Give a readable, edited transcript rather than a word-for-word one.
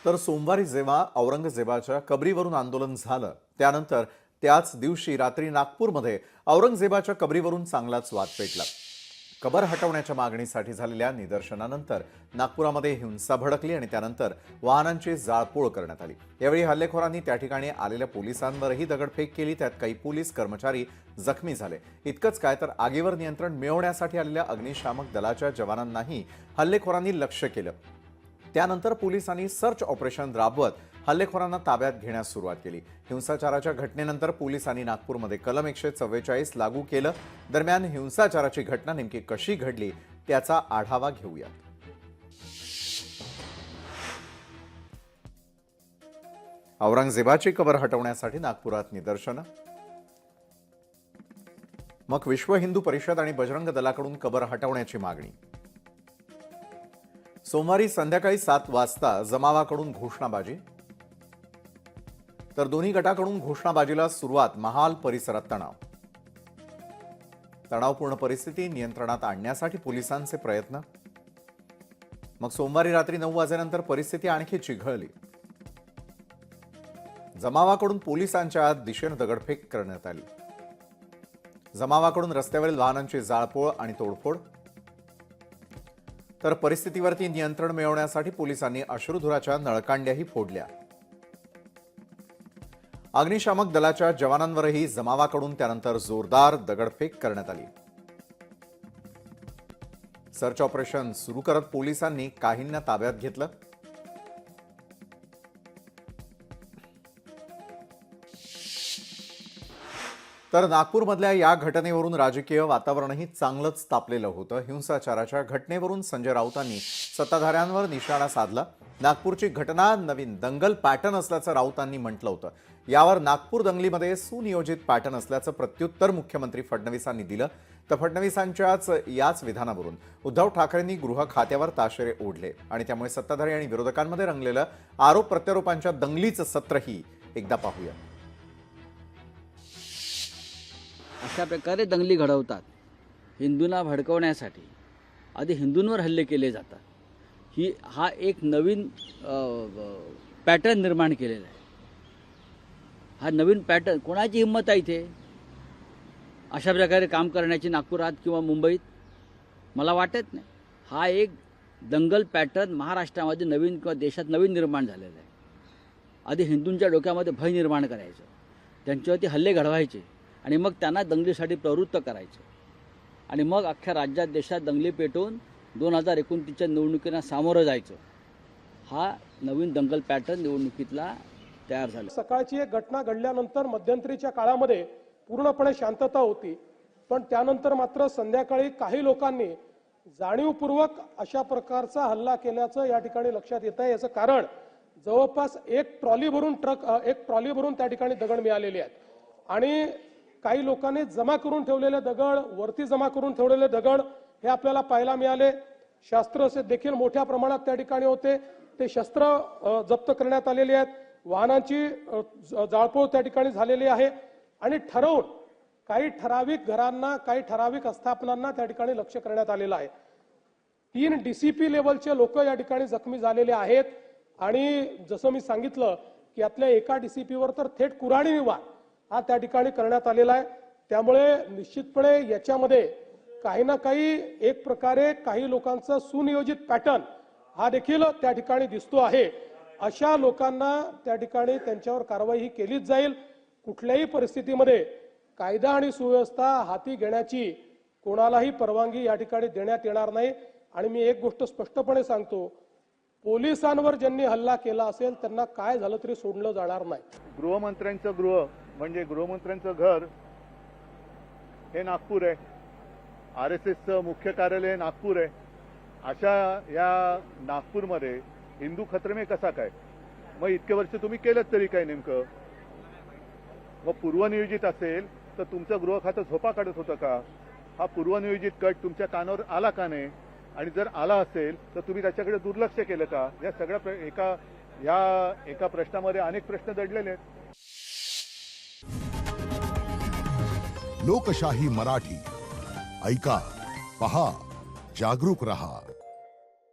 तर सोमवारी जेव्हा औरंगजेबाच्या कबरीवरून आंदोलन झालं त्यानंतर त्याच दिवशी रात्री नागपूरमध्ये औरंगजेबाच्या कबरीवरून चांगलाच वाद पेटला। कबर हटवण्याच्या मागणीसाठी झालेल्या निदर्शनानंतर नागपुरामध्ये हिंसा भडकली आणि त्यानंतर वाहनांची जाळपोळ करण्यात आली। यावेळी हल्लेखोरांनी त्या ठिकाणी आलेल्या पोलिसांवरही दगडफेक केली। त्यात काही पोलीस कर्मचारी जखमी झाले। इतकंच काय तर आगीवर नियंत्रण मिळवण्यासाठी आलेल्या अग्निशामक दलाच्या जवानांनाही हल्लेखोरांनी लक्ष्य केलं। त्यानंतर पोलिसांनी सर्च ऑपरेशन राबवत हल्लेखोरांना ताब्यात घेण्यास सुरुवात केली। हिंसाचाराच्या घटनेनंतर पोलिसांनी नागपूरमध्ये कलम 144 लागू केलं। दरम्यान हिंसाचाराची घटना नेमकी कशी घडली त्याचा आढावा घेऊया। औरंगजेबाची कबर हटवण्यासाठी नागपुरात निदर्शनं, मग विश्व हिंदू परिषद आणि बजरंग दलाकडून कबर हटवण्याची मागणी। सोमवारी संध्याकाळी 7 वाजता जमावाकडून घोषणाबाजी, तर दोन्ही गटाकडून घोषणाबाजीला सुरुवात। महाल परिसरात तणावपूर्ण परिस्थिती नियंत्रणात आणण्यासाठी पोलिसांचे प्रयत्न। मग सोमवारी रात्री 9 वाजेनंतर परिस्थिती आणखी चिघळली। जमावाकडून पोलिसांच्या दिशेने दगडफेक करण्यात आली। जमावाकडून रस्त्यावरील वाहनांची जाळपोळ आणि तोडफोड। तर परिस्थितीवरती नियंत्रण मिळवण्यासाठी पोलिसांनी अश्रुधुराच्या नळकांड्याही फोडल्या। अग्निशामक दलाच्या जवानांवरही जमावाकडून त्यानंतर जोरदार दगडफेक करण्यात आली। सर्च ऑपरेशन सुरू करत पोलिसांनी काहींना ताब्यात घेतलं। तर नागपूरमधल्या या घटनेवरून राजकीय वातावरणही चांगलंच तापलेलं होतं। हिंसाचाराच्या घटनेवरून संजय राऊतांनी सत्ताधाऱ्यांवर निशाणा साधला। नागपूरची घटना नवीन दंगल पॅटर्न असल्याचं राऊतांनी म्हटलं होतं। यावर नागपूर दंगलीमध्ये सुनियोजित पॅटर्न असल्याचं प्रत्युत्तर मुख्यमंत्री फडणवीसांनी दिलं। तर फडणवीसांच्याच याच विधानावरून उद्धव ठाकरेंनी गृह खात्यावर ताशेरे ओढले आणि त्यामुळे सत्ताधारी आणि विरोधकांमध्ये रंगलेलं आरोप प्रत्यारोपांच्या दंगलीचं सत्रही एकदा पाहूया। अशा प्रकारे दंगली घडवतात, हिंदूंना भडकवण्यासाठी आधी हिंदूंवर हल्ले केले जातात। हा एक नवीन पॅटर्न निर्माण केलेला आहे। हा नवीन पॅटर्न, कोणाची हिंमत आहे इथे अशा प्रकारे काम करण्याची नागपुरात किंवा मुंबईत? मला वाटत नाही। हा एक दंगल पॅटर्न महाराष्ट्रामध्ये नवीन किंवा देशात नवीन निर्माण झालेला आहे। आधी हिंदूंच्या डोक्यामध्ये भय निर्माण करायचं, त्यांच्यावरती हल्ले घडवायचे आणि मग त्यांना दंगलीसाठी प्रवृत्त करायचं आणि मग अख्ख्या राज्यात देशात दंगली पेटवून 2029च्या निवडणुकीला सामोरं जायचं। हा नवीन दंगल पॅटर्न निवडणुकीतला तयार झाला। सकाळची एक घटना घडल्यानंतर मध्यंतरीच्या काळामध्ये पूर्णपणे शांतता होती, पण त्यानंतर मात्र संध्याकाळी काही लोकांनी जाणीवपूर्वक अशा प्रकारचा हल्ला केल्याचं या ठिकाणी लक्षात येत आहे। याचं कारण जवळपास एक ट्रॉली भरून त्या ठिकाणी दगड मिळालेले आहेत आणि काही लोकांनी जमा करून ठेवलेले दगड, वरती जमा करून ठेवलेले दगड हे आपल्याला पाहायला मिळाले। शस्त्र देखील मोठ्या प्रमाणात त्या ठिकाणी होते, ते शस्त्र जप्त करण्यात आलेले आहेत। वाहनांची जाळपोळ त्या ठिकाणी झालेली आहे आणि ठरवून काही ठराविक घरांना, काही ठराविक आस्थापनांना त्या ठिकाणी लक्ष्य करण्यात आलेलं आहे। 3 DCP लेवलचे लोक या ठिकाणी जखमी झालेले आहेत आणि जसं मी सांगितलं की यातल्या एका DCPवर तर थेट कुऱ्हाडी वार हा त्या ठिकाणी करण्यात आलेला आहे। त्यामुळे निश्चितपणे याच्यामध्ये काही ना काही एक प्रकारे काही लोकांचा सुनियोजित पॅटर्न हा देखील त्या ठिकाणी दिसतो आहे। अशा लोकांना त्या ठिकाणी त्यांच्यावर कारवाई ही केलीच जाईल। कुठल्याही परिस्थितीमध्ये कायदा आणि सुव्यवस्था हाती घेण्याची कोणालाही परवानगी या ठिकाणी देण्यात येणार नाही। आणि मी एक गोष्ट स्पष्टपणे सांगतो, पोलिसांवर ज्यांनी हल्ला केला असेल त्यांना काय झालं तरी सोडलं जाणार नाही। गृहमंत्र्यांचं गृह म्हणजे गृहमंत्र्यांचं घर हे नागपूर आहे। RSSचं मुख्य कार्यालय नागपूर आहे। अशा या नागपूरमध्ये हिंदू खतरे में कसा काय? मग इतके वर्ष तुम्ही केलं तरी काय नेमकं? मग पूर्वनियोजित असेल तर तुमचं गृह खातं झोपा काढत होतं का? हा पूर्वनियोजित कट तुमच्या कानावर आला का नाही? आणि जर आला असेल तर तुम्ही त्याच्याकडे दुर्लक्ष केलं का? या सगळ्या एका प्रश्नामध्ये अनेक प्रश्न दडलेले आहेत। लोकशाही मराठी ऐका, पहा, जागरूक रहा।